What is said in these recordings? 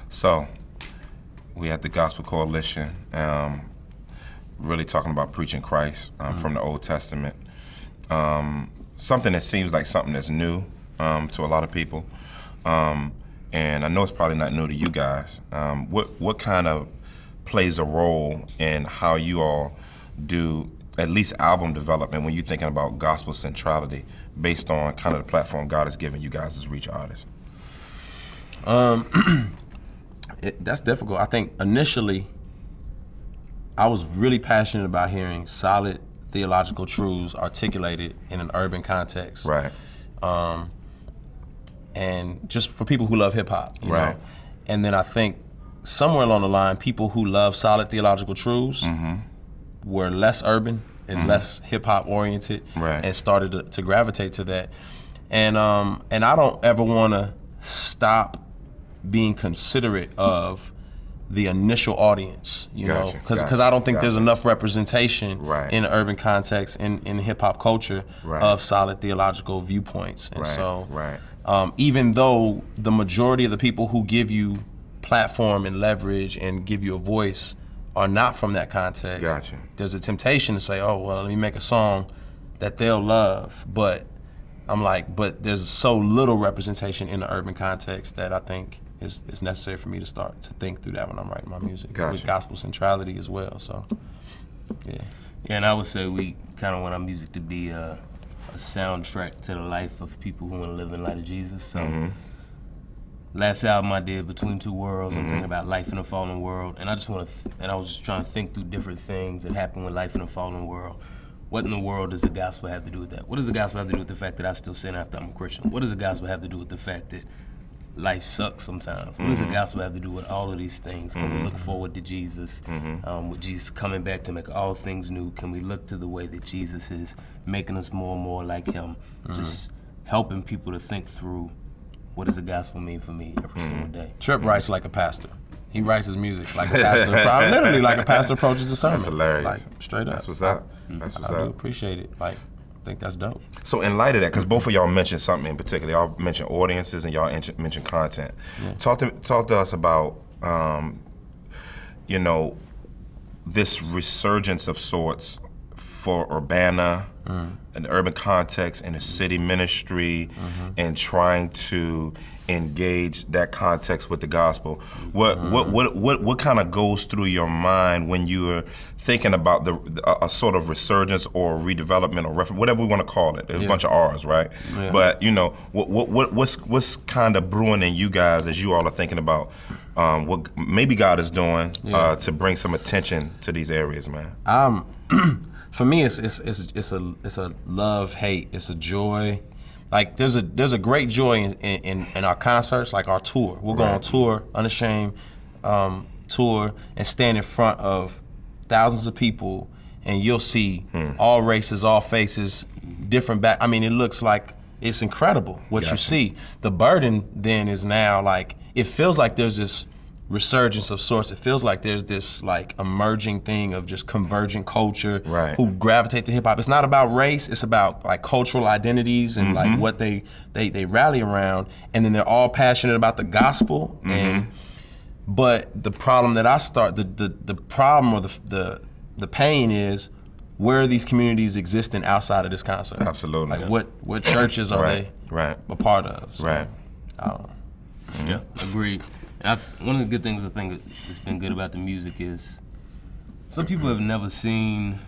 So, we at the Gospel Coalition, really talking about preaching Christ from the Old Testament. Something that seems like something that's new to a lot of people. And I know it's probably not new to you guys. What kind of plays a role in how you all do at least album development when you're thinking about gospel centrality based on kind of the platform God has given you guys as reach artists? That's difficult. I think initially I was really passionate about hearing solid theological truths articulated in an urban context. Right. And just for people who love hip hop, you Right. know? And then I think somewhere along the line, people who love solid theological truths were less urban and less hip hop oriented, Right. and started to gravitate to that. And I don't ever want to stop being considerate of the initial audience, you know, because I don't think there's enough representation in the urban context in hip hop culture of solid theological viewpoints. And so even though the majority of the people who give you platform and leverage and give you a voice are not from that context, there's a temptation to say, oh, well, let me make a song that they'll love. But I'm like, but there's so little representation in the urban context that I think it's necessary for me to start to think through that when I'm writing my music with gospel centrality as well. So, yeah. Yeah, and I would say we kind of want our music to be a soundtrack to the life of people who want to live in the light of Jesus. So, last album I did, Between Two Worlds, I'm thinking about life in a fallen world, and I just want to, and I was just trying to think through different things that happen with life in a fallen world. What in the world does the gospel have to do with that? What does the gospel have to do with the fact that I still sin after I'm a Christian? What does the gospel have to do with the fact that life sucks sometimes? What does the gospel have to do with all of these things? Can we look forward to Jesus? With Jesus coming back to make all things new, can we look to the way that Jesus is making us more and more like him? Just helping people to think through, what does the gospel mean for me every single day? Trip writes like a pastor. He writes his music like a pastor, literally like a pastor approaches a sermon. That's hilarious. Like, straight up. That's what's up. That's what's up. I do appreciate it. Like, I think that's dope. So in light of that, because both of y'all mentioned something in particular, y'all mentioned audiences and y'all mentioned content. Yeah. Talk to us about, you know, this resurgence of sorts for Urbana, an urban context, in a city ministry, and trying to engage that context with the gospel. What kind of goes through your mind when you are thinking about a sort of resurgence or redevelopment or whatever we want to call it? There's a bunch of R's, right? Yeah. But you know, what's kind of brewing in you guys as you all are thinking about what maybe God is doing to bring some attention to these areas, man? For me, it's a love hate. It's a joy. Like there's a great joy in our concerts, like our tour. We'll go on tour, Unashamed tour, and stand in front of thousands of people, and you'll see all races, all faces, different back. I mean, it looks like it's incredible what you see. The burden then is now like, it feels like there's this resurgence of sorts. It feels like there's this like emerging thing of just convergent culture who gravitate to hip hop. It's not about race, it's about like cultural identities and like what they rally around, and then they're all passionate about the gospel. But the problem that the problem or the pain is, where are these communities existing outside of this concert? Absolutely. Like what churches are they a part of? So, Yeah, agreed. And one of the good things I think that's been good about the music is some people have never seen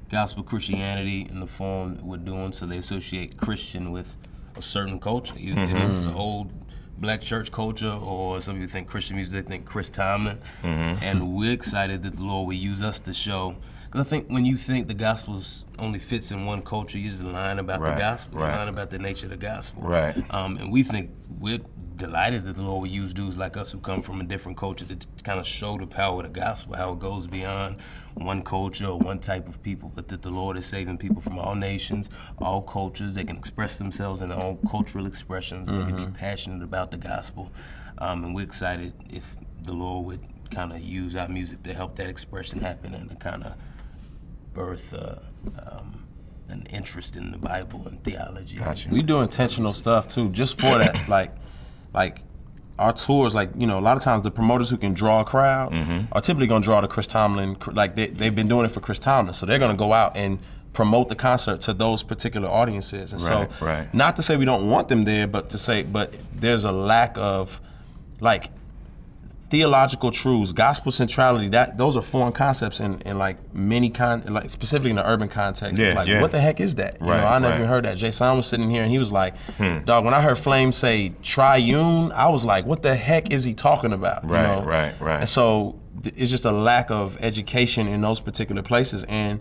gospel Christianity in the form that we're doing, so they associate Christian with a certain culture. Either it is an old black church culture, or some people think Christian music, they think Chris Tomlin. And we're excited that the Lord will use us to show, because I think when you think the gospel only fits in one culture, you're just lying about the gospel, you're lying about the nature of the gospel. And we think we're delighted that the Lord will use dudes like us who come from a different culture to kind of show the power of the gospel, how it goes beyond one culture or one type of people, but that the Lord is saving people from all nations, all cultures. They can express themselves in their own cultural expressions. They can be passionate about the gospel. And we're excited if the Lord would kind of use our music to help that expression happen and to kind of birth an interest in the Bible and theology. We do intentional stuff too, just for that. Like our tours, like, you know, a lot of times the promoters who can draw a crowd are typically going to draw the Chris Tomlin, like they've been doing it for Chris Tomlin, so they're going to go out and promote the concert to those particular audiences. And so, not to say we don't want them there, but to say, but there's a lack of, like, theological truths, gospel centrality, those are foreign concepts in like many like specifically in the urban context. It's like, what the heck is that? You know, I never even heard that. Jay Simon was sitting here and he was like, dog, when I heard Flame say triune, I was like, what the heck is he talking about? Right. And so it's just a lack of education in those particular places. And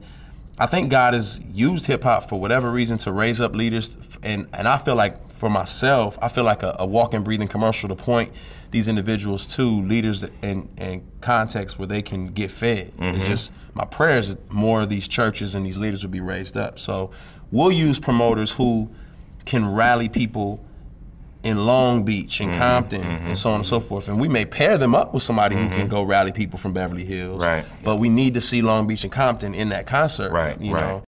I think God has used hip hop for whatever reason to raise up leaders, and I feel like for myself, I feel like a walking, breathing commercial to point these individuals to leaders and contexts where they can get fed. It's just my prayer is that more of these churches and these leaders will be raised up. So we'll use promoters who can rally people in Long Beach and Compton and so on and so forth. And we may pair them up with somebody who can go rally people from Beverly Hills. But we need to see Long Beach and Compton in that concert. You know?